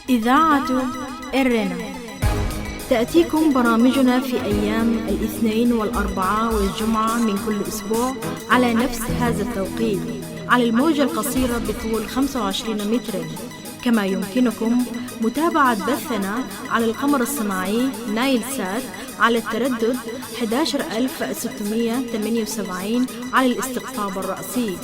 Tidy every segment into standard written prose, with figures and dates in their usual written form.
إذاعة إرنا تأتيكم برامجنا في أيام الاثنين والأربعاء والجمعة من كل أسبوع على نفس هذا التوقيت على الموجة القصيرة بطول 25 مترا. كما يمكنكم متابعة بثنا على القمر الصناعي نايل سات على التردد 11678 على الاستقطاب الرأسي.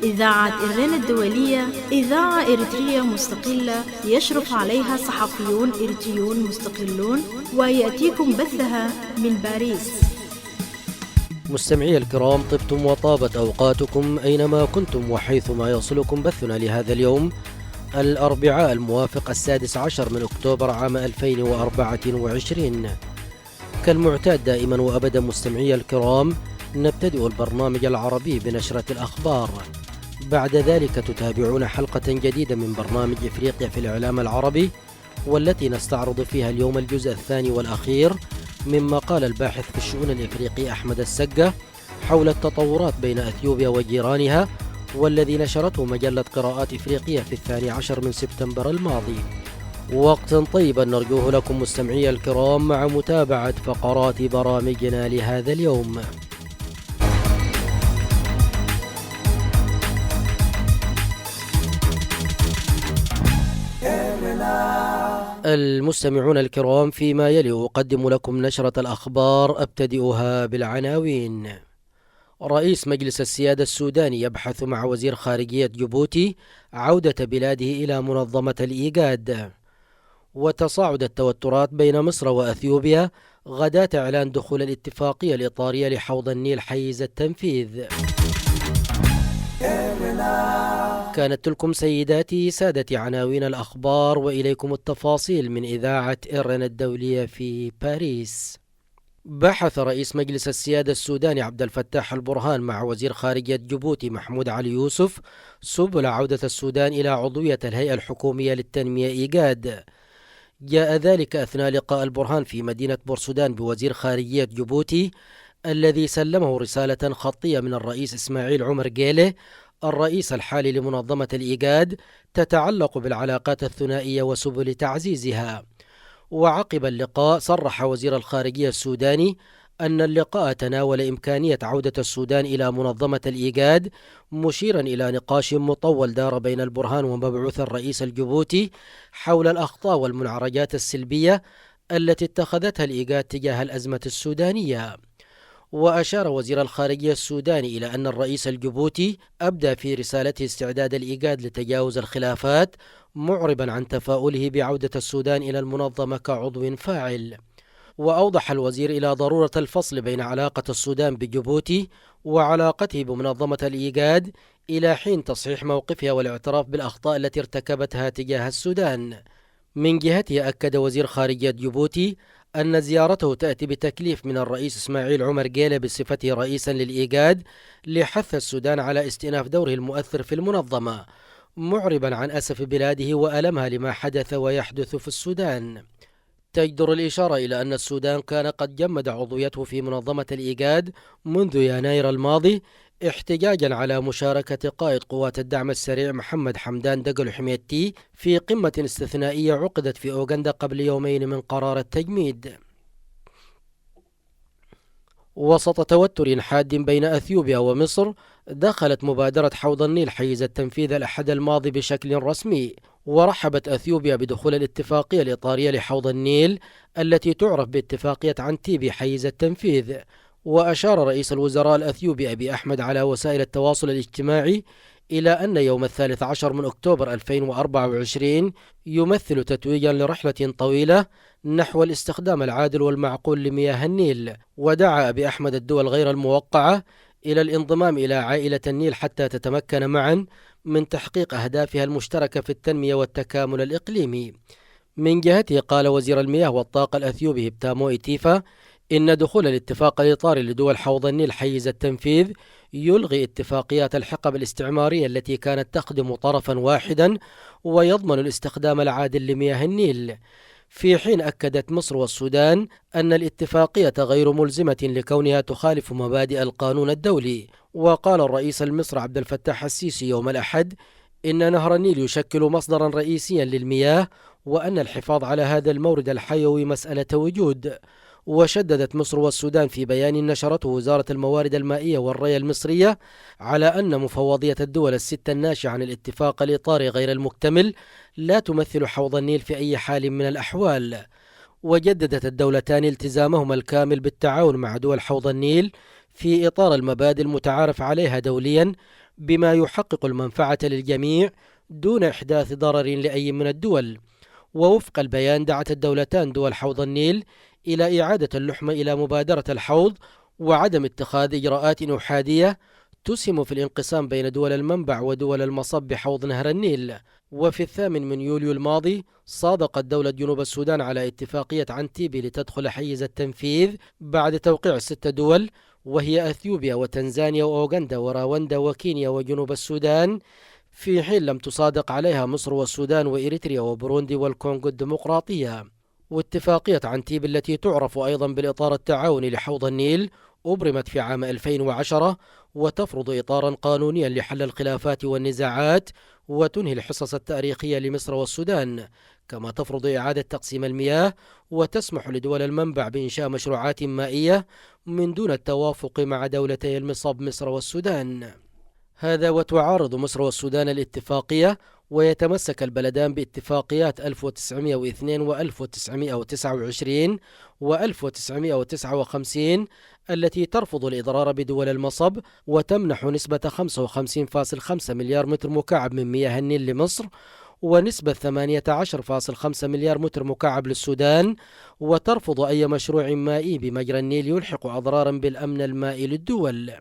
إذاعة إرنا الدولية إذاعة إريترية مستقلة يشرف عليها صحفيون إريتريون مستقلون، ويأتيكم بثها من باريس. مستمعي الكرام، طبتم وطابت أوقاتكم أينما كنتم وحيثما يصلكم بثنا لهذا اليوم الأربعاء الموافق 16 من أكتوبر عام 2024. كالمعتاد دائما وأبدا مستمعي الكرام، نبتدئ البرنامج العربي بنشرة الأخبار. بعد ذلك تتابعون حلقة جديدة من برنامج إفريقيا في الإعلام العربي، والتي نستعرض فيها اليوم الجزء الثاني والأخير مما قال الباحث في الشؤون الإفريقية أحمد السقة حول التطورات بين أثيوبيا وجيرانها، والذي نشرته مجلة قراءات إفريقية في 12 من سبتمبر الماضي. وقتا طيبا نرجوه لكم مستمعي الكرام مع متابعة فقرات برامجنا لهذا اليوم. المستمعون الكرام، فيما يلي أقدم لكم نشرة الأخبار، أبتدئها بالعناوين. رئيس مجلس السيادة السوداني يبحث مع وزير خارجية جيبوتي عودة بلاده إلى منظمة الإيجاد. وتصاعد التوترات بين مصر وأثيوبيا غداة إعلان دخول الاتفاقية الإطارية لحوض النيل حيز التنفيذ. كانت تلكم سيداتي سادتي عناوين الأخبار، وإليكم التفاصيل من إذاعة إرنا الدولية في باريس. بحث رئيس مجلس السيادة السوداني عبد الفتاح البرهان مع وزير خارجية جيبوتي محمود علي يوسف سبل عودة السودان إلى عضوية الهيئة الحكومية للتنمية إيجاد. جاء ذلك أثناء لقاء البرهان في مدينة بورسودان بوزير خارجية جيبوتي، الذي سلمه رسالة خطية من الرئيس إسماعيل عمر جيله الرئيس الحالي لمنظمة الإيجاد تتعلق بالعلاقات الثنائية وسبل تعزيزها. وعقب اللقاء صرح وزير الخارجية السوداني أن اللقاء تناول إمكانية عودة السودان إلى منظمة الإيجاد، مشيرا إلى نقاش مطول دار بين البرهان ومبعوث الرئيس الجيبوتي حول الأخطاء والمنعرجات السلبية التي اتخذتها الإيجاد تجاه الأزمة السودانية. وأشار وزير الخارجية السوداني إلى أن الرئيس الجيبوتي أبدى في رسالته استعداد الإيجاد لتجاوز الخلافات، معربا عن تفاؤله بعودة السودان إلى المنظمة كعضو فاعل. وأوضح الوزير إلى ضرورة الفصل بين علاقة السودان بجيبوتي وعلاقته بمنظمة الإيجاد إلى حين تصحيح موقفها والاعتراف بالأخطاء التي ارتكبتها تجاه السودان. من جهته أكد وزير خارجية جيبوتي أن زيارته تأتي بتكليف من الرئيس إسماعيل عمر جيله بصفته رئيسا للإيجاد لحث السودان على استئناف دوره المؤثر في المنظمة، معربا عن أسف بلاده وألمها لما حدث ويحدث في السودان. تجدر الإشارة إلى أن السودان كان قد جمد عضويته في منظمة الإيجاد منذ يناير الماضي، احتجاجا على مشاركة قائد قوات الدعم السريع محمد حمدان دقل حميدتي في قمة استثنائية عقدت في أوغندا قبل يومين من قرار التجميد. وسط توتر حاد بين أثيوبيا ومصر، دخلت مبادرة حوض النيل حيز التنفيذ الأحد الماضي بشكل رسمي. ورحبت أثيوبيا بدخول الاتفاقية الإطارية لحوض النيل التي تعرف باتفاقية عنتيبي حيز التنفيذ. وأشار رئيس الوزراء الأثيوبي أبي أحمد على وسائل التواصل الاجتماعي إلى أن يوم 13 من أكتوبر 2024 يمثل تتويجا لرحلة طويلة نحو الاستخدام العادل والمعقول لمياه النيل. ودعا أبي أحمد الدول غير الموقعة إلى الانضمام إلى عائلة النيل حتى تتمكن معا من تحقيق أهدافها المشتركة في التنمية والتكامل الإقليمي. من جهته قال وزير المياه والطاقة الأثيوبي هبتامو إتيفا إن دخول الاتفاق الإطاري لدول حوض النيل حيز التنفيذ يلغي اتفاقيات الحقب الاستعمارية التي كانت تخدم طرفا واحدا ويضمن الاستخدام العادل لمياه النيل. في حين أكدت مصر والسودان أن الاتفاقية غير ملزمة لكونها تخالف مبادئ القانون الدولي. وقال الرئيس المصري عبد الفتاح السيسي يوم الأحد إن نهر النيل يشكل مصدرا رئيسيا للمياه وأن الحفاظ على هذا المورد الحيوي مسألة وجود. وشددت مصر والسودان في بيان نشرته وزارة الموارد المائية والري المصرية على أن مفوضية الدول الست الناشئة عن الاتفاق الإطاري غير المكتمل لا تمثل حوض النيل في أي حال من الأحوال. وجددت الدولتان التزامهما الكامل بالتعاون مع دول حوض النيل في إطار المبادئ المتعارف عليها دوليا بما يحقق المنفعة للجميع دون إحداث ضرر لأي من الدول. ووفق البيان دعت الدولتان دول حوض النيل إلى إعادة اللحمة إلى مبادرة الحوض وعدم اتخاذ إجراءات أحادية تسهم في الانقسام بين دول المنبع ودول المصب بحوض نهر النيل. وفي 8 يوليو الماضي صادقت دولة جنوب السودان على اتفاقية عنتيبي لتدخل حيز التنفيذ بعد توقيع 6 دول، وهي أثيوبيا وتنزانيا وأوغندا وراوندا وكينيا وجنوب السودان، في حين لم تصادق عليها مصر والسودان وإريتريا وبوروندي والكونغو الديمقراطية. واتفاقية عنتيبي التي تعرف أيضا بالإطار التعاوني لحوض النيل أبرمت في عام 2010 وتفرض إطارا قانونيا لحل الخلافات والنزاعات وتنهي الحصص التاريخية لمصر والسودان، كما تفرض إعادة تقسيم المياه وتسمح لدول المنبع بإنشاء مشروعات مائية من دون التوافق مع دولتي المصب مصر والسودان. هذا وتعارض مصر والسودان الاتفاقية، ويتمسك البلدان باتفاقيات 1902 و1929 و1959 التي ترفض الإضرار بدول المصب وتمنح نسبة 55.5 مليار متر مكعب من مياه النيل لمصر ونسبة 18.5 مليار متر مكعب للسودان، وترفض أي مشروع مائي بمجرى النيل يلحق أضرارا بالأمن المائي للدول.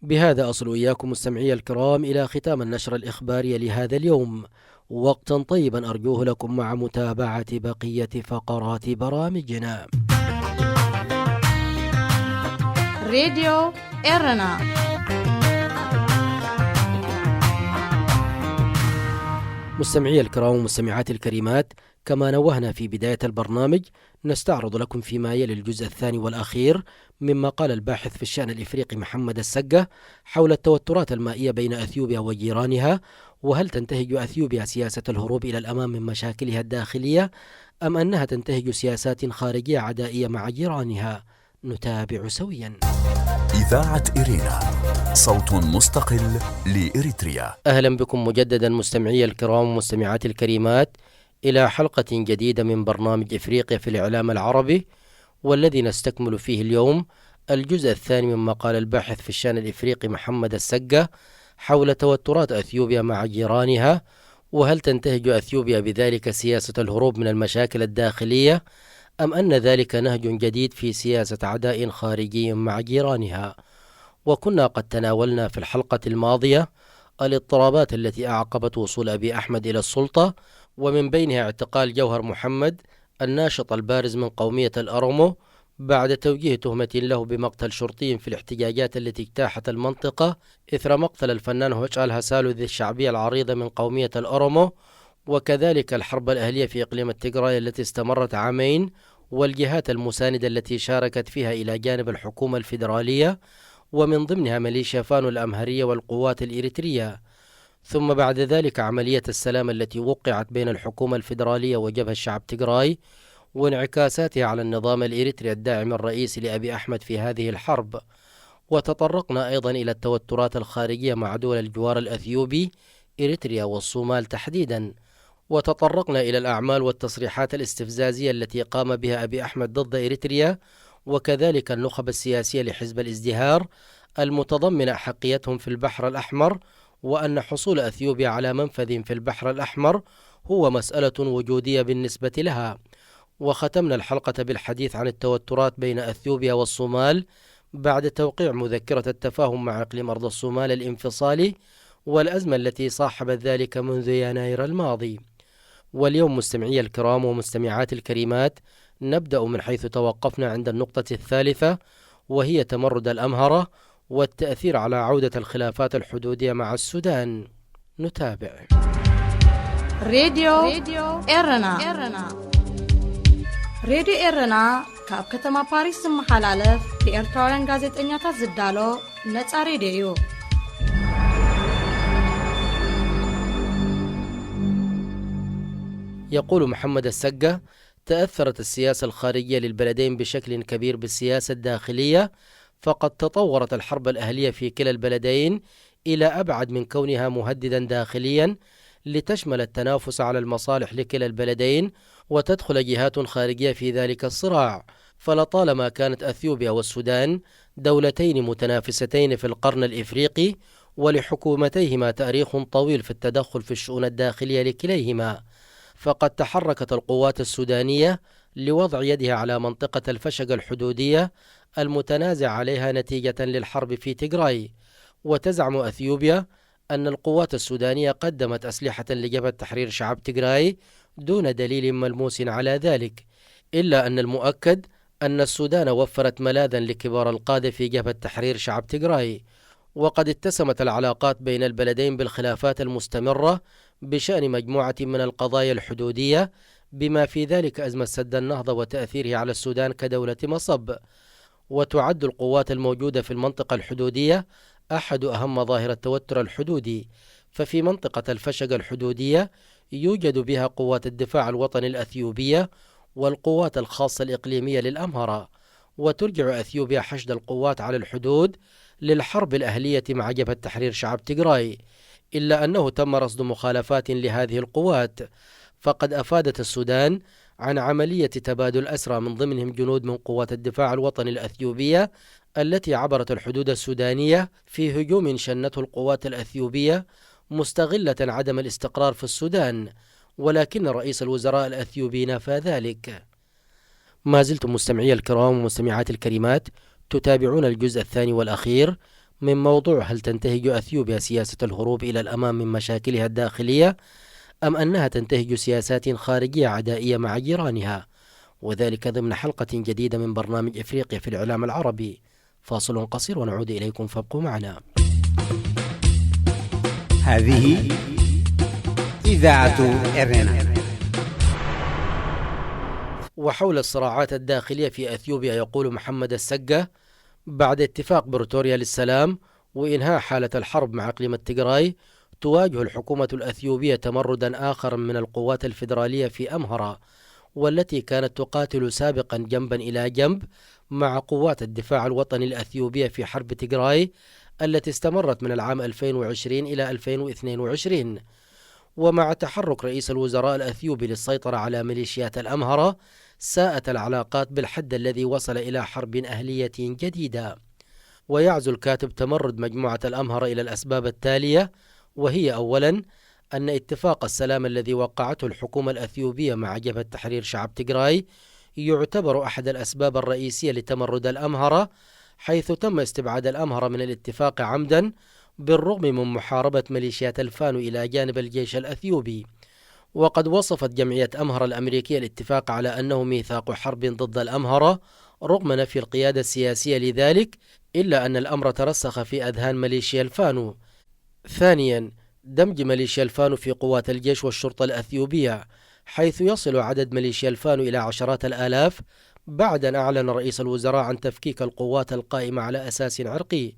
بهذا أصل إياكم مستمعي الكرام إلى ختام النشرة الإخبارية لهذا اليوم. وقتا طيبا أرجوه لكم مع متابعة بقية فقرات برامجنا. راديو إيرنا. مستمعي الكرام ومستمعات الكريمات، كما نوهنا في بداية البرنامج نستعرض لكم فيما يلي الجزء الثاني والأخير مما قال الباحث في الشأن الإفريقي محمد السقة حول التوترات المائية بين أثيوبيا وجيرانها، وهل تنتهج أثيوبيا سياسة الهروب إلى الأمام من مشاكلها الداخلية أم أنها تنتهج سياسات خارجية عدائية مع جيرانها؟ نتابع سويا. إذاعة إيرينا، صوت مستقل لإريتريا. أهلا بكم مجددا مستمعي الكرام ومستمعات الكريمات إلى حلقة جديدة من برنامج إفريقيا في الإعلام العربي، والذي نستكمل فيه اليوم الجزء الثاني مما قال الباحث في الشأن الإفريقي محمد السقة حول توترات أثيوبيا مع جيرانها، وهل تنتهج أثيوبيا بذلك سياسة الهروب من المشاكل الداخلية أم أن ذلك نهج جديد في سياسة عداء خارجي مع جيرانها. وكنا قد تناولنا في الحلقة الماضية الاضطرابات التي أعقبت وصول أبي أحمد إلى السلطة، ومن بينها اعتقال جوهر محمد الناشط البارز من قومية الأرومو بعد توجيه تهمة له بمقتل شرطي في الاحتجاجات التي اجتاحت المنطقة إثر مقتل الفنان هوتشال هسالو ذي الشعبية العريضة من قومية الأرومو، وكذلك الحرب الأهلية في إقليم التجراي التي استمرت عامين والجهات المساندة التي شاركت فيها إلى جانب الحكومة الفيدرالية، ومن ضمنها ميليشيا فانو الأمهرية والقوات الإريترية. ثم بعد ذلك عملية السلام التي وقعت بين الحكومة الفيدرالية وجبهة الشعب تجراي وانعكاساتها على النظام الإريتري الداعم الرئيسي لأبي أحمد في هذه الحرب. وتطرقنا أيضا إلى التوترات الخارجية مع دول الجوار الأثيوبي إريتريا والصومال تحديدا، وتطرقنا إلى الأعمال والتصريحات الاستفزازية التي قام بها أبي أحمد ضد إريتريا وكذلك النخب السياسية لحزب الازدهار المتضمن أحقيتهم في البحر الأحمر، وأن حصول أثيوبيا على منفذ في البحر الأحمر هو مسألة وجودية بالنسبة لها. وختمنا الحلقة بالحديث عن التوترات بين أثيوبيا والصومال بعد توقيع مذكرة التفاهم مع إقليم أرض الصومال الانفصالي والأزمة التي صاحبت ذلك منذ يناير الماضي. واليوم مستمعي الكرام ومستمعات الكريمات نبدأ من حيث توقفنا عند النقطة الثالثة، وهي تمرد الأمهرة والتأثير على عودة الخلافات الحدودية مع السودان. نتابع. راديو إيرنا. راديو إيرنا كاب كتما باريس محلالف لإرتوران غازيتنياتا زدالو نتا راديو. يقول محمد السقة: تأثرت السياسة الخارجية للبلدين بشكل كبير بالسياسة الداخلية، فقد تطورت الحرب الأهلية في كلا البلدين إلى أبعد من كونها مهددا داخليا، لتشمل التنافس على المصالح لكلا البلدين وتدخل جهات خارجية في ذلك الصراع. فلطالما كانت أثيوبيا والسودان دولتين متنافستين في القرن الإفريقي، ولحكومتيهما تاريخ طويل في التدخل في الشؤون الداخلية لكليهما. فقد تحركت القوات السودانية لوضع يدها على منطقة الفشق الحدودية المتنازع عليها نتيجة للحرب في تيغراي. وتزعم أثيوبيا أن القوات السودانية قدمت أسلحة لجبهة تحرير شعب تيغراي دون دليل ملموس على ذلك، إلا أن المؤكد أن السودان وفرت ملاذا لكبار القادة في جبهة تحرير شعب تيغراي. وقد اتسمت العلاقات بين البلدين بالخلافات المستمرة بشأن مجموعة من القضايا الحدودية، بما في ذلك أزمة سد النهضة وتأثيره على السودان كدولة مصب. وتعد القوات الموجودة في المنطقة الحدودية أحد أهم مظاهر التوتر الحدودي. ففي منطقة الفشق الحدودية يوجد بها قوات الدفاع الوطني الأثيوبية والقوات الخاصة الإقليمية للأمهرة. وترجع أثيوبيا حشد القوات على الحدود للحرب الأهلية مع جبهة تحرير شعب تيغراي، إلا أنه تم رصد مخالفات لهذه القوات. فقد أفادت السودان عن عملية تبادل أسرى من ضمنهم جنود من قوات الدفاع الوطني الأثيوبية التي عبرت الحدود السودانية في هجوم شنته القوات الأثيوبية مستغلة عدم الاستقرار في السودان، ولكن رئيس الوزراء الأثيوبي نفى ذلك. ما زلتم مستمعي الكرام ومستمعات الكريمات تتابعون الجزء الثاني والأخير من موضوع: هل تنتهج أثيوبيا سياسة الهروب إلى الأمام من مشاكلها الداخلية، أم أنها تنتهج سياسات خارجية عدائية مع جيرانها؟ وذلك ضمن حلقة جديدة من برنامج إفريقيا في الإعلام العربي. فاصل قصير ونعود إليكم، فابقوا معنا. هذه إذاعة إرنا. وحول الصراعات الداخلية في أثيوبيا يقول محمد السقة: بعد اتفاق بريتوريا للسلام وإنهاء حالة الحرب مع إقليم تيغراي، تواجه الحكومة الأثيوبية تمردا آخر من القوات الفيدرالية في أمهرة، والتي كانت تقاتل سابقا جنبا إلى جنب مع قوات الدفاع الوطني الأثيوبية في حرب تيغراي التي استمرت من العام 2020 إلى 2022. ومع تحرك رئيس الوزراء الأثيوبي للسيطرة على ميليشيات الأمهرة، ساءت العلاقات بالحد الذي وصل إلى حرب أهلية جديدة. ويعزو الكاتب تمرد مجموعة الأمهرة إلى الأسباب التالية، وهي: أولا، أن اتفاق السلام الذي وقعته الحكومة الأثيوبية مع جبهة تحرير شعب تيغراي يعتبر أحد الأسباب الرئيسية لتمرد الأمهرة، حيث تم استبعاد الأمهرة من الاتفاق عمدا بالرغم من محاربة ميليشيات الفانو إلى جانب الجيش الأثيوبي. وقد وصفت جمعية أمهرة الأمريكية الاتفاق على أنه ميثاق حرب ضد الأمهرة رغم نفي القيادة السياسية لذلك، إلا أن الأمر ترسخ في أذهان ميليشيا الفانو. ثانيا، دمج ميليشيا الفانو في قوات الجيش والشرطة الأثيوبية، حيث يصل عدد ميليشيا الفانو إلى عشرات الآلاف بعد أن أعلن رئيس الوزراء عن تفكيك القوات القائمة على أساس عرقي،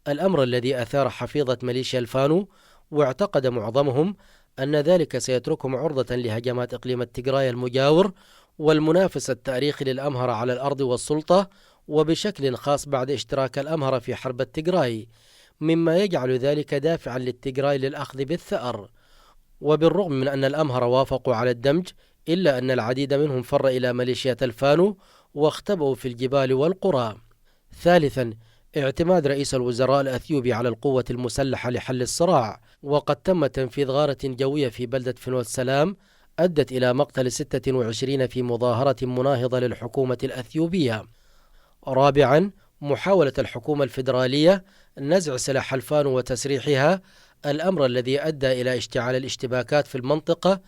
الأمر الذي أثار حفيظة ميليشيا الفانو، واعتقد معظمهم أن ذلك سيتركهم عرضة لهجمات إقليم تيغراي المجاور والمنافس التاريخي للأمهرة على الأرض والسلطة، وبشكل خاص بعد اشتراك الأمهرة في حرب التيغراي، مما يجعل ذلك دافعا للتيغراي للأخذ بالثأر. وبالرغم من أن الأمهرة وافقوا على الدمج، إلا أن العديد منهم فر إلى ميليشيات الفانو واختبأوا في الجبال والقرى. ثالثا، اعتماد رئيس الوزراء الأثيوبي على القوة المسلحة لحل الصراع، وقد تم تنفيذ غارة جوية في بلدة فنو السلام أدت إلى مقتل 26 في مظاهرة مناهضة للحكومة الأثيوبية. رابعا، محاولة الحكومة الفيدرالية نزع سلاح الفانو وتسريحها، الأمر الذي أدى إلى اشتعال الاشتباكات في المنطقة،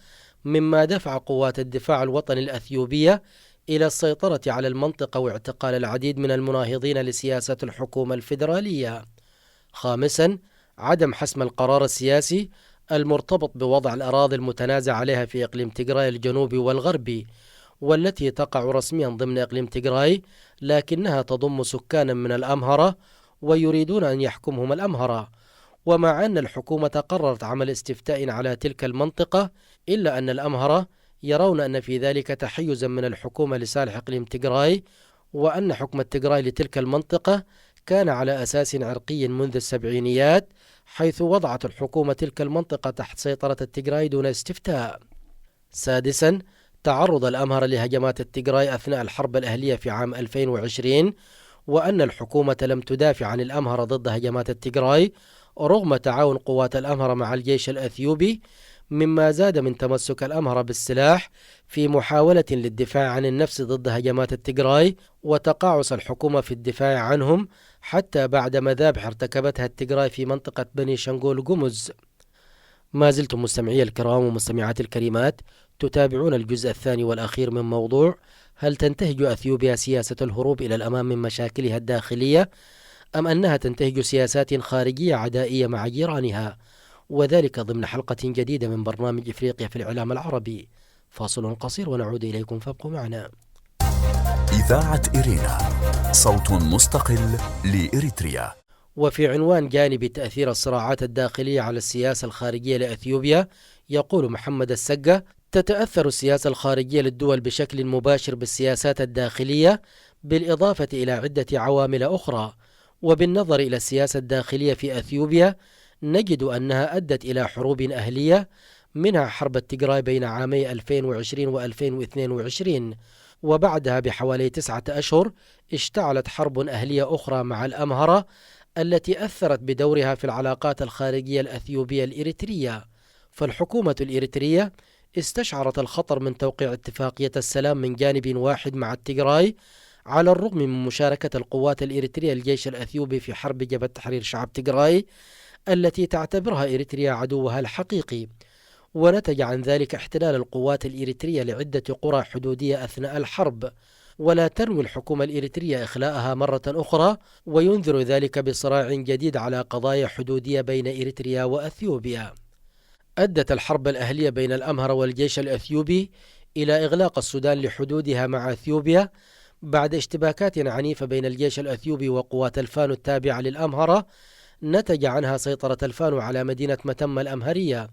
مما دفع قوات الدفاع الوطني الأثيوبية إلى السيطرة على المنطقة واعتقال العديد من المناهضين لسياسة الحكومة الفيدرالية. خامسا، عدم حسم القرار السياسي المرتبط بوضع الأراضي المتنازع عليها في إقليم تيغراي الجنوبي والغربي، والتي تقع رسميا ضمن إقليم تيغراي، لكنها تضم سكانا من الأمهرة ويريدون أن يحكمهم الأمهرة. ومع أن الحكومة قررت عمل استفتاء على تلك المنطقة، إلا أن الأمهرة يرون أن في ذلك تحيزا من الحكومة لصالح إقليم تيغراي، وأن حكم تيغراي لتلك المنطقة كان على أساس عرقي منذ السبعينيات، حيث وضعت الحكومة تلك المنطقة تحت سيطرة التيغراي دون استفتاء. سادسا، تعرض الأمهر لهجمات التيغراي أثناء الحرب الأهلية في عام 2020، وأن الحكومة لم تدافع عن الأمهر ضد هجمات التيغراي رغم تعاون قوات الأمهر مع الجيش الأثيوبي، مما زاد من تمسك الأمهر بالسلاح في محاولة للدفاع عن النفس ضد هجمات التيغراي، وتقاعس الحكومة في الدفاع عنهم حتى بعد مذابح ارتكبتها التيغراي في منطقة بني شنغول جمز. ما زلتم مستمعي الكرام ومستمعات الكريمات تتابعون الجزء الثاني والأخير من موضوع: هل تنتهج أثيوبيا سياسة الهروب إلى الأمام من مشاكلها الداخلية، أم أنها تنتهج سياسات خارجية عدائية مع جيرانها؟ وذلك ضمن حلقة جديدة من برنامج إفريقيا في الإعلام العربي. فاصل قصير ونعود إليكم، فابقوا معنا. إذاعة إرينا، صوت مستقل لإريتريا. وفي عنوان جانب تأثير الصراعات الداخلية على السياسة الخارجية لأثيوبيا، يقول محمد السقة: تتأثر السياسة الخارجية للدول بشكل مباشر بالسياسات الداخلية، بالإضافة إلى عدة عوامل أخرى. وبالنظر إلى السياسة الداخلية في أثيوبيا، نجد أنها أدت إلى حروب أهلية، منها حرب التيغراي بين عامي 2020 و2022، وبعدها بحوالي 9 أشهر اشتعلت حرب أهلية أخرى مع الأمهرة التي أثرت بدورها في العلاقات الخارجية الأثيوبية الإريترية. فالحكومة الإريترية استشعرت الخطر من توقيع اتفاقية السلام من جانب واحد مع التيغراي، على الرغم من مشاركة القوات الإريترية الجيش الأثيوبي في حرب جبهة تحرير شعب تيغراي التي تعتبرها إريتريا عدوها الحقيقي. ونتج عن ذلك احتلال القوات الإريترية لعدة قرى حدودية أثناء الحرب، ولا تنوي الحكومة الإريترية إخلاءها مرة أخرى، وينذر ذلك بصراع جديد على قضايا حدودية بين إريتريا وأثيوبيا. أدت الحرب الأهلية بين الأمهرة والجيش الأثيوبي إلى إغلاق السودان لحدودها مع أثيوبيا بعد اشتباكات عنيفة بين الجيش الأثيوبي وقوات الفانو التابعة للأمهرة، نتج عنها سيطرة الفانو على مدينة متم الأمهرية،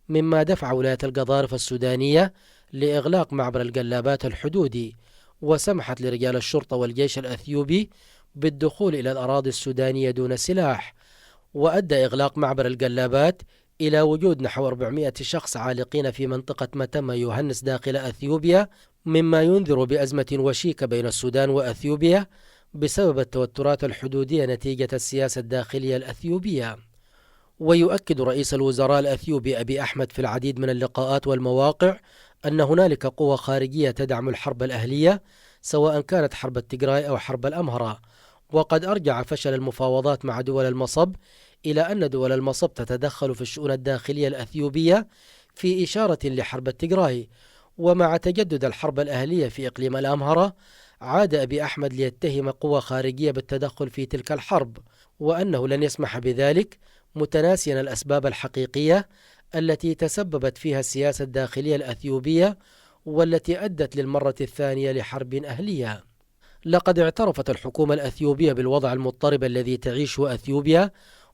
مما دفع ولاية القضارف السودانية لإغلاق معبر القلابات الحدودي، وسمحت لرجال الشرطة والجيش الأثيوبي بالدخول إلى الأراضي السودانية دون سلاح. وأدى إغلاق معبر القلابات إلى وجود نحو 400 شخص عالقين في منطقة متم يوهنس داخل أثيوبيا، مما ينذر بأزمة وشيكة بين السودان وأثيوبيا بسبب التوترات الحدودية نتيجة السياسة الداخلية الأثيوبية. ويؤكد رئيس الوزراء الأثيوبي أبي أحمد في العديد من اللقاءات والمواقع أن هنالك قوى خارجية تدعم الحرب الأهلية، سواء كانت حرب التيغراي أو حرب الأمهرة. وقد أرجع فشل المفاوضات مع دول المصب إلى أن دول المصب تتدخل في الشؤون الداخلية الأثيوبية، في إشارة لحرب التيغراي. ومع تجدد الحرب الأهلية في إقليم الأمهرة، عاد أبي أحمد ليتهم قوى خارجية بالتدخل في تلك الحرب، وأنه لن يسمح بذلك، متناسيا الأسباب الحقيقية التي تسببت فيها السياسة الداخلية الأثيوبية، والتي أدت للمرة الثانية لحرب أهلية. لقد اعترفت الحكومة الأثيوبية بالوضع المضطرب الذي تعيشه أثيوبيا،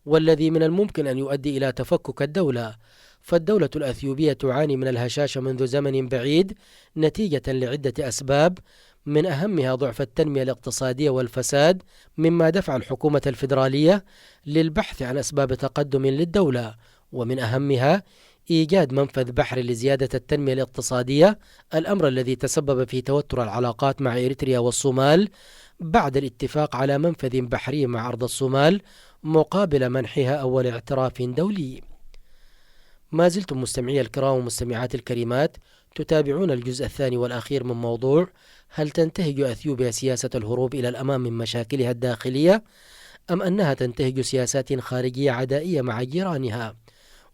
والذي من الممكن أن يؤدي إلى تفكك الدولة. فالدولة الأثيوبية تعاني من الهشاشة منذ زمن بعيد نتيجة لعدة أسباب، من أهمها ضعف التنمية الاقتصادية والفساد، مما دفع الحكومة الفيدرالية للبحث عن أسباب تقدم للدولة، ومن أهمها إيجاد منفذ بحري لزيادة التنمية الاقتصادية، الأمر الذي تسبب في توتر العلاقات مع إريتريا والصومال بعد الاتفاق على منفذ بحري مع أرض الصومال مقابل منحها أول اعتراف دولي. ما زلتم مستمعي الكرام ومستمعات الكريمات تتابعون الجزء الثاني والأخير من موضوع: هل تنتهج أثيوبيا سياسة الهروب إلى الأمام من مشاكلها الداخلية، أم أنها تنتهج سياسات خارجية عدائية مع جيرانها؟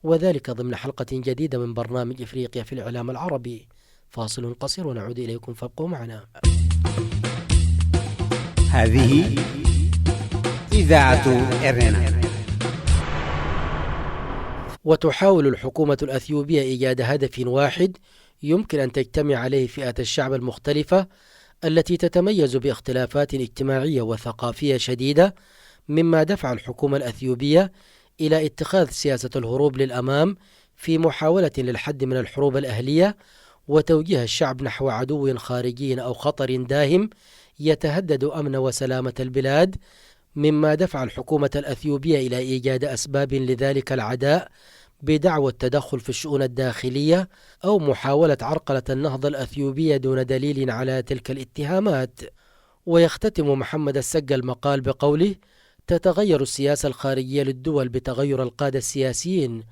وذلك ضمن حلقة جديدة من برنامج إفريقيا في الإعلام العربي. فاصل قصير ونعود إليكم، فابقوا معنا. هذه إذاعة إرينا. وتحاول الحكومة الأثيوبية إيجاد هدف واحد يمكن أن تجتمع عليه فئات الشعب المختلفة التي تتميز باختلافات اجتماعية وثقافية شديدة، مما دفع الحكومة الأثيوبية إلى اتخاذ سياسة الهروب للأمام في محاولة للحد من الحروب الأهلية، وتوجيه الشعب نحو عدو خارجي أو خطر داهم يتهدد أمن وسلامة البلاد، مما دفع الحكومة الأثيوبية إلى إيجاد أسباب لذلك العداء بدعوى التدخل في الشؤون الداخلية أو محاولة عرقلة النهضة الأثيوبية دون دليل على تلك الاتهامات. ويختتم محمد السقا المقال بقوله: تتغير السياسة الخارجية للدول بتغير القادة السياسيين،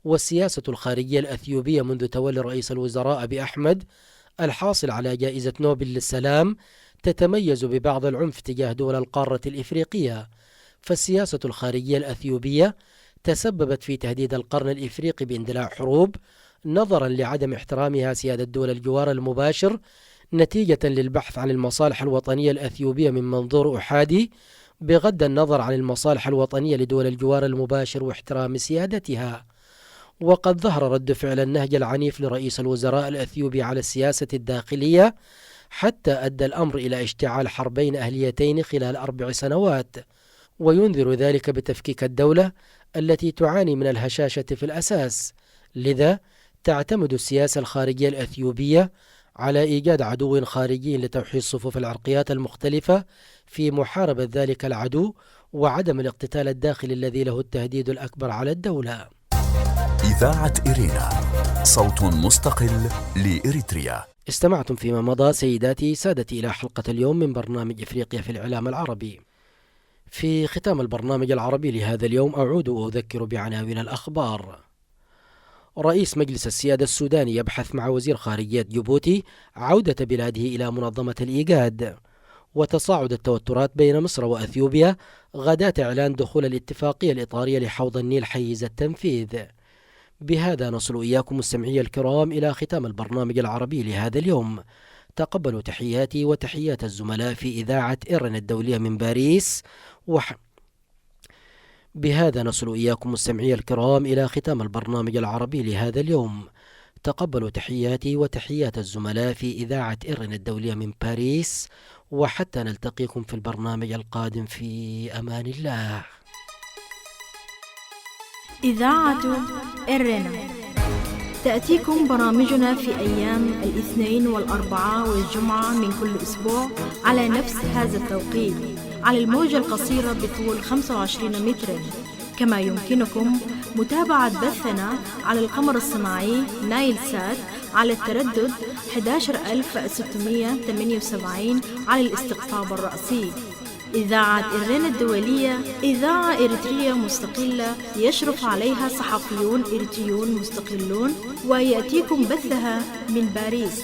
والسياسة الخارجية الأثيوبية منذ تولي رئيس الوزراء أبي أحمد الحاصل على جائزة نوبل للسلام تتميز ببعض العنف تجاه دول القارة الإفريقية. فالسياسة الخارجية الأثيوبية تسببت في تهديد القرن الإفريقي باندلاع حروب نظرا لعدم احترامها سيادة دول الجوار المباشر، نتيجة للبحث عن المصالح الوطنية الأثيوبية من منظور أحادي بغض النظر عن المصالح الوطنية لدول الجوار المباشر واحترام سيادتها. وقد ظهر رد فعل النهج العنيف لرئيس الوزراء الأثيوبي على السياسة الداخلية، حتى أدى الأمر إلى اشتعال حربين أهليتين خلال 4 سنوات، وينذر ذلك بتفكيك الدولة التي تعاني من الهشاشة في الأساس. لذا تعتمد السياسة الخارجية الأثيوبية على إيجاد عدو خارجي لتوحيد صفوف العرقيات المختلفة في محاربة ذلك العدو وعدم الاقتتال الداخلي الذي له التهديد الأكبر على الدولة. إذاعة إرينا، صوت مستقل لإريتريا. استمعتم فيما مضى سيداتي سادتي إلى حلقة اليوم من برنامج إفريقيا في الإعلام العربي. في ختام البرنامج العربي لهذا اليوم أعود وأذكر بعناوين الأخبار. رئيس مجلس السيادة السوداني يبحث مع وزير خارجية جيبوتي عودة بلاده إلى منظمة الإيجاد. وتصاعد التوترات بين مصر وأثيوبيا غداة إعلان دخول الاتفاقية الإطارية لحوض النيل حيز التنفيذ. بهذا نصل إياكم مستمعي الكرام إلى ختام البرنامج العربي لهذا اليوم. تقبلوا تحياتي وتحيات الزملاء في إذاعة إرن الدولية من باريس. بهذا نصل إياكم مستمعي الكرام إلى ختام البرنامج العربي لهذا اليوم. تقبلوا تحياتي وتحيات الزملاء في إذاعة إرن الدولية من باريس، وحتى نلتقيكم في البرنامج القادم في أمان الله. إذاعة إرنا تأتيكم برامجنا في أيام الاثنين والأربعاء والجمعة من كل أسبوع على نفس هذا التوقيت على الموجة القصيرة بطول 25 مترا. كما يمكنكم متابعة بثنا على القمر الصناعي نايل سات على التردد 11678 على الاستقطاب الرأسي. إذاعة إرنا الدولية إذاعة إريترية مستقلة يشرف عليها صحفيون إريتريون مستقلون، ويأتيكم بثها من باريس.